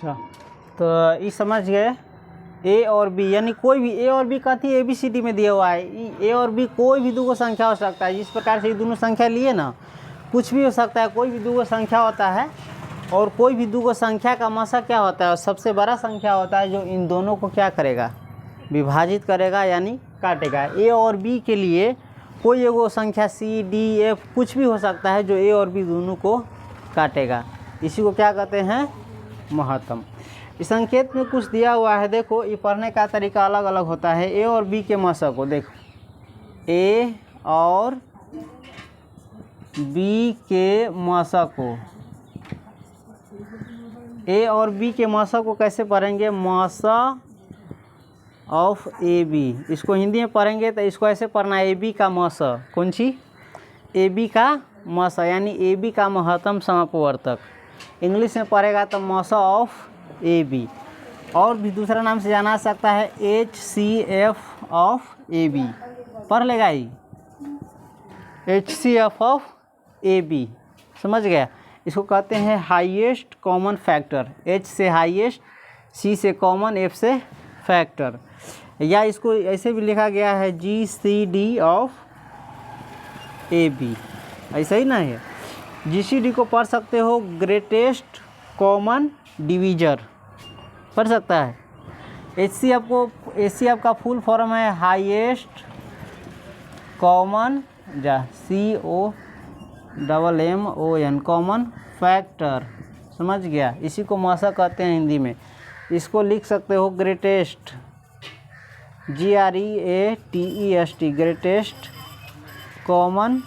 अच्छा, तो ये समझ गए ए और बी, यानी कोई भी ए और बी कहती है ABCD में दिया हुआ है। ए और बी कोई भी दो संख्या हो सकता है। जिस प्रकार से ये दोनों संख्या लिए ना, कुछ भी हो सकता है, कोई भी दो संख्या होता है। और कोई भी दो संख्या का मसा क्या होता है, सबसे बड़ा संख्या होता है जो इन दोनों को क्या करेगा, विभाजित करेगा यानी काटेगा। ए और बी के लिए कोई एगो संख्या CDF कुछ भी हो सकता है जो ए और बी दोनों को काटेगा। इसी को क्या कहते हैं, महत्तम। इस संकेत में कुछ दिया हुआ है, देखो ये पढ़ने का तरीका अलग अलग होता है। ए और बी के मसा को देखो, ए और बी के मसा को, ए और बी के मसा को कैसे पढ़ेंगे, मसा ऑफ AB। इसको हिंदी में पढ़ेंगे तो इसको ऐसे पढ़ना है, AB का मसा, कौन सी, AB का मसा, यानी AB का महत्तम समापवर्तक। इंग्लिश में पढ़ेगा तो मसा ऑफ AB। और भी दूसरा नाम से जाना सकता है HCF ऑफ AB। पढ़ लेगा ही, HCF ऑफ AB, समझ गया। इसको कहते हैं हाईएस्ट कॉमन फैक्टर। H से हाईएस्ट, C से कॉमन, F से फैक्टर। या इसको ऐसे भी लिखा गया है GCD ऑफ AB, ऐसा ही ना है। GCD को पढ़ सकते हो ग्रेटेस्ट कॉमन डिवीजर, पढ़ सकता है। HCF का फुल फॉर्म है highest common, COMMON, common factor, समझ गया। इसी को मसा कहते हैं हिंदी में। इसको लिख सकते हो ग्रेटेस्ट, GREATEST, ग्रेटेस्ट कॉमन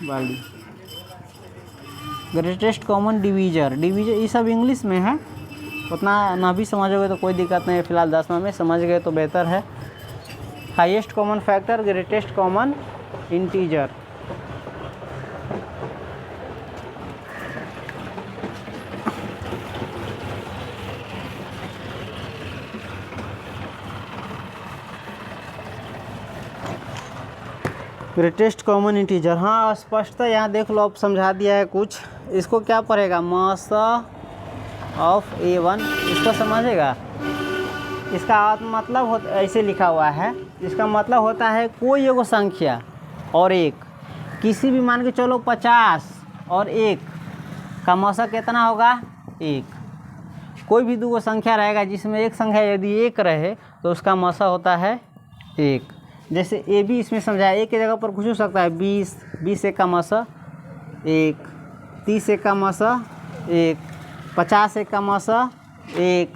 वाली, ग्रेटेस्ट कॉमन डिवीजर। ये सब इंग्लिश में है, उतना ना भी समझोगे तो कोई दिक्कत नहीं है। फिलहाल 10वां में समझ गए तो बेहतर है। Highest common factor, greatest common integer. Greatest common integer, हाँ स्पष्टता यहाँ देख लो, अब समझा दिया है कुछ। इसको क्या पढ़ेगा, मसा ऑफ A1, इसको समझेगा। इसका मतलब ऐसे लिखा हुआ है, इसका मतलब होता है कोई एगो संख्या और एक, किसी भी मान के चलो 50 और 1 का मसा कितना होगा, 1। कोई भी दो संख्या रहेगा जिसमें एक संख्या यदि 1 रहे तो उसका मसा होता है 1। जैसे AB इसमें समझाया, एक की जगह पर कुछ हो सकता है 20 एक का मसा 1, 30 एक का मसा 1, 50 एक का मसा 1,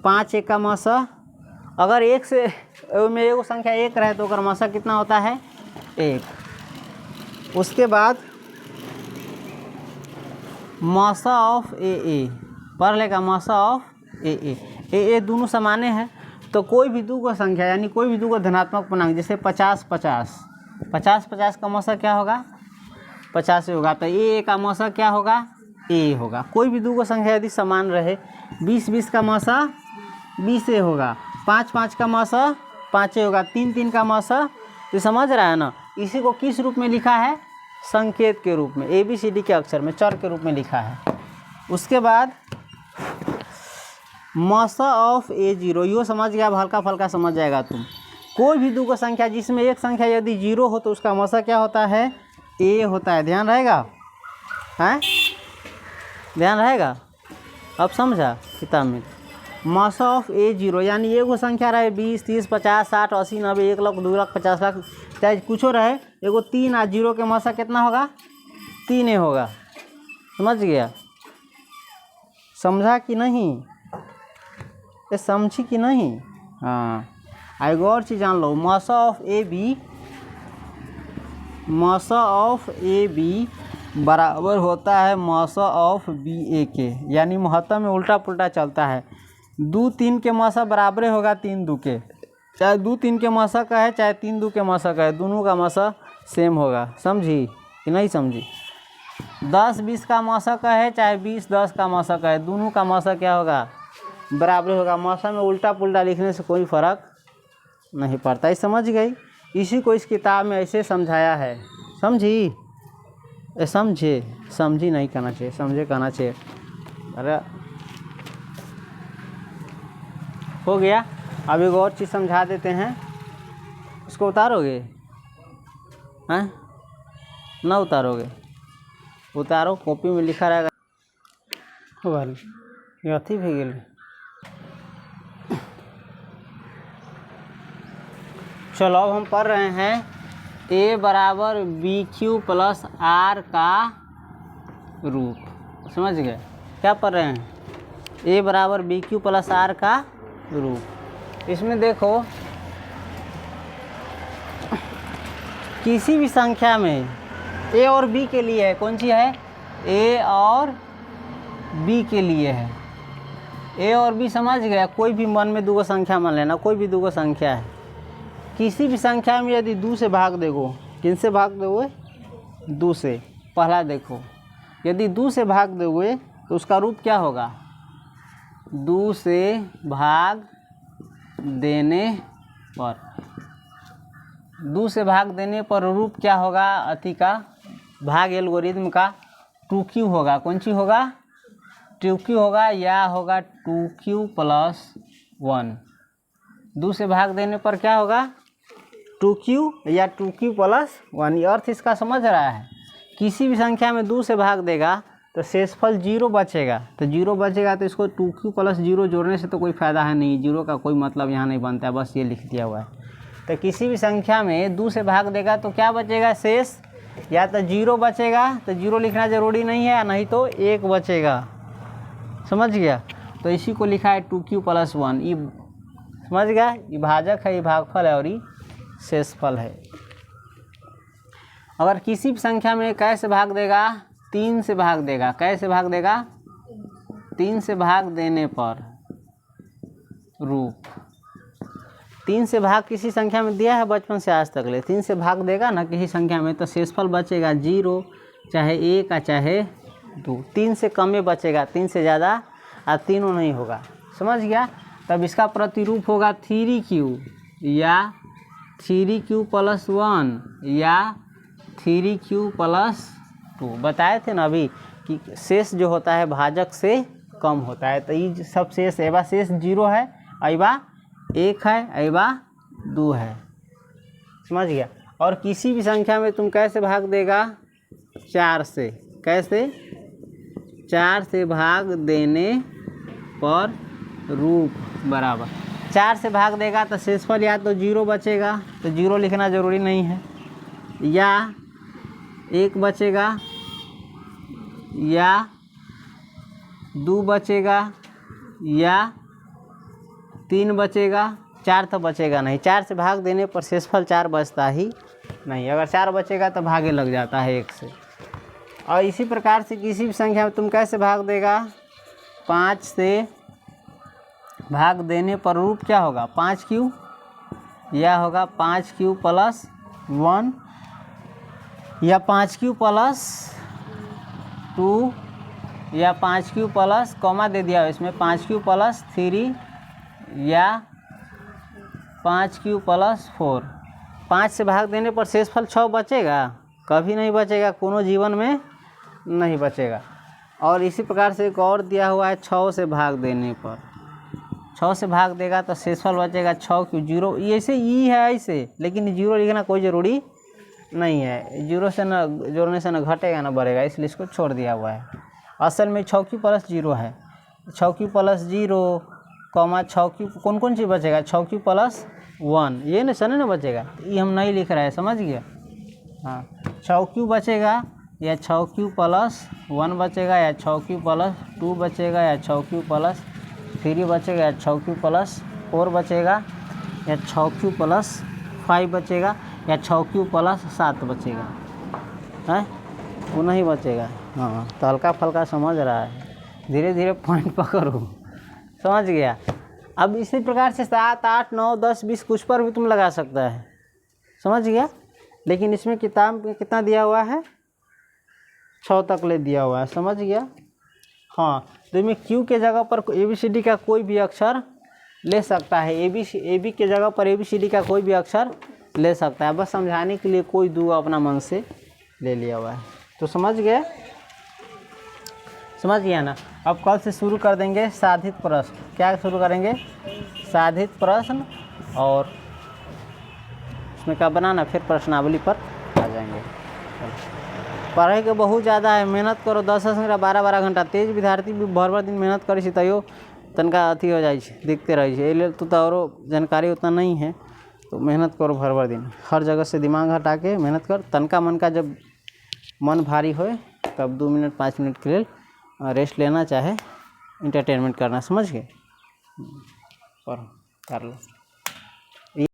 5 एक का मसा। अगर 1 से में एगो संख्या 1 रहे तो अगर मसा कितना होता है, 1। उसके बाद मसा ऑफ AA, पढ़ लेगा मसा ऑफ AA दोनों समाने हैं। तो कोई भी दो को संख्या, यानी कोई भी दो को धनात्मक पूर्णांक, जैसे 50 का मसा क्या होगा, 50 होगा। तो A का मसा क्या होगा, A होगा। कोई भी दो को संख्या यदि समान रहे, 20 का मसा 20 होगा, 5 का मसा 5 होगा, 3 का मसा, तो समझ रहा है ना। इसी को किस रूप में लिखा है, संकेत के रूप में, ABCD के अक्षर में चर के रूप में लिखा है। उसके बाद मसा ऑफ A0, यो समझ गया, अब हल्का फल्का समझ जाएगा तुम। कोई भी दो को संख्या जिसमें एक संख्या यदि 0 हो तो उसका मसा क्या होता है, A होता है। ध्यान रहेगा, हैं, ध्यान रहेगा। अब समझा किताब में। मसा ऑफ A0 यानी एगो संख्या रहे 20, 30, 50, 60, 80, 90, 1 लाख, 2 लाख, 50 लाख, चाहे कुछ रहे, एगो 3 और 0 के मसा कितना होगा, 3 होगा। समझ गया, समझा कि नहीं, ये समझी कि नहीं। हाँ, एगो और चीज़ जान लो, मसा ऑफ AB बराबर होता है मसा ऑफ BA के, यानी महत्तम में उल्टा पुल्टा चलता है। 2 3 के मसा बराबर होगा 3 2 के, चाहे 2 3 के मसा का है चाहे 3 2 के मसा का है, दोनों का मसा सेम होगा। समझी कि नहीं समझी। 10 20 का मसा का है चाहे 20 10 का मसा का है, दोनों का मसा क्या होगा, बराबर होगा। मसा में उल्टा पुल्टा लिखने से कोई फर्क नहीं पड़ता। ये समझ गई। इसी को इस किताब में ऐसे समझाया है। समझी, समझे, समझी नहीं कहना चाहिए, समझे कहना चाहिए। अरे हो गया। अब एक और चीज़ समझा देते हैं, इसको उतारोगे? हैं? ना उतारोगे? उतारो, कॉपी में लिखा रहेगा। ये अथी भी गेल। चलो अब हम पढ़ रहे हैं a बराबर बी क्यू प्लस आर का रूप। समझ गए? क्या पढ़ रहे हैं? a बराबर बी क्यू प्लस आर का रूप। इसमें देखो, किसी भी संख्या में a और b के लिए है, कौन सी है? a और b के लिए है। a और b समझ गया? कोई भी मन में दूगो संख्या मान लेना, कोई भी दूगो संख्या है। किसी भी संख्या में यदि 2 से भाग दोगे, किन से भाग दोगे? 2 से। पहला देखो, यदि 2 से भाग दोगे तो उसका रूप क्या होगा? 2 से भाग देने पर, 2 से भाग देने पर रूप क्या होगा? अति का भाग एल्गोरिथम का 2q होगा। कौन सी होगा? 2q होगा, या होगा 2q प्लस 1। 2 से भाग देने पर क्या होगा? 2q या 2q प्लस 1। ये अर्थ इसका समझ रहा है? किसी भी संख्या में 2 से भाग देगा तो शेषफल 0 बचेगा, तो 0 बचेगा तो इसको 2q प्लस 0 जोड़ने से तो कोई फ़ायदा है नहीं, 0 का कोई मतलब यहाँ नहीं बनता है, बस ये लिख दिया हुआ है। तो किसी भी संख्या में 2 से भाग देगा तो क्या बचेगा शेष? या तो 0 बचेगा, तो 0 लिखना ज़रूरी नहीं है, नहीं तो 1 बचेगा। समझ गया? तो इसी को लिखा है 2q प्लस 1। ये समझ गया? ये भाजक है, ये भागफल है और ये शेषफल है। अगर किसी भी संख्या में कैसे भाग देगा? 3 से भाग देगा। कैसे भाग देगा? 3 से भाग देने पर रूप। 3 से भाग किसी संख्या में दिया है बचपन से आज तक ले, 3 से भाग देगा ना किसी संख्या में तो शेषफल बचेगा 0, चाहे 1 चाहे 2। 3 से कम में बचेगा, 3 से ज़्यादा और तीनों नहीं होगा। समझ गया? तब इसका प्रतिरूप होगा 3q या 3q प्लस 1 या 3q प्लस 2। बताए थे ना अभी कि शेष जो होता है भाजक से कम होता है, तो ये सब शेष एबा शेष 0 है, अबा 1 है, अबा 2 है। समझ गया? और किसी भी संख्या में तुम कैसे भाग देगा? 4 से। कैसे? 4 से भाग देने पर रूप बराबर। 4 से भाग देगा तो शेषफल या तो 0 बचेगा, तो 0 लिखना ज़रूरी नहीं है, या 1 बचेगा, या 2 बचेगा, या 3 बचेगा। 4 तो बचेगा नहीं। 4 से भाग देने पर शेषफल 4 बचता ही नहीं। अगर 4 बचेगा तो भागे लग जाता है 1 से। और इसी प्रकार से किसी भी संख्या में तुम कैसे भाग देगा? 5 से भाग देने पर रूप क्या होगा? 5q, या होगा 5q प्लस 1, या 5q प्लस 2, या 5q प्लस कॉमा दे दिया इसमें 5q प्लस 3, या 5q प्लस 4। 5 से भाग देने पर शेषफल 6 बचेगा? कभी नहीं बचेगा, कोनो जीवन में नहीं बचेगा। और इसी प्रकार से एक और दिया हुआ है 6 से भाग देने पर। 6 से भाग देगा तो शेषफल बचेगा 6q। 0 ऐसे ई है ऐसे, लेकिन 0 लिखना कोई ज़रूरी नहीं है। 0 से न जोड़ने से न घटेगा न बढ़ेगा, इसलिए इसको छोड़ दिया हुआ है। असल में 6q प्लस 0 है। 6q प्लस 0 कॉमा 6q कौन कौन चीज़ बचेगा? 6q प्लस 1, ये न सने न बचेगा, ये हम नहीं लिख रहे हैं। समझ गया? हाँ, 6q बचेगा, या 6q प्लस 1 बचेगा, या 6q प्लस 2 बचेगा, या 6q प्लस 3 बचेगा, या 6q प्लस 4 बचेगा, या 6q प्लस 5 बचेगा, या 6q प्लस 7 बचेगा। है वो नहीं बचेगा। हाँ, तो हल्का फल्का समझ रहा है, धीरे धीरे पॉइंट पकड़ो। समझ गया? अब इसी प्रकार से 7, 8, 9, 10, 20 कुछ पर भी तुम लगा सकता है। समझ गया? लेकिन इसमें किताब में कितना दिया हुआ है? 6 तक ले दिया हुआ है। समझ गया? हाँ, तो इसमें Q के जगह पर ABCD का कोई भी अक्षर ले सकता है। AB के जगह पर ABCD का कोई भी अक्षर ले सकता है। बस समझाने के लिए कोई दूसरा अपना मन से ले लिया हुआ है। तो समझ गए? समझ गया ना? अब कल से शुरू कर देंगे साधित प्रश्न। क्या शुरू करेंगे? साधित प्रश्न और उसमें क्या बनाना, फिर प्रश्नावली पर आ जाएंगे। पढ़े के बहुत ज़्यादा है, मेहनत करो 10 घंटा 12 घंटा। तेज विद्यार्थी भी भर भर दिन मेहनत करे छै तैयो तनका अथी हो जाइ छै, दिखते रहे छै। एहि तो औरो जानकारी उतना नहीं है, तो मेहनत करो भर भर दिन, हर जगह से दिमाग हटा के मेहनत कर। तनका मन का जब मन भारी होए तब 2 मिनट 5 मिनट के लिए रेस्ट लेना, चाहे इंटरटेनमेंट करना, समझ गए। पढ़ो कर लो।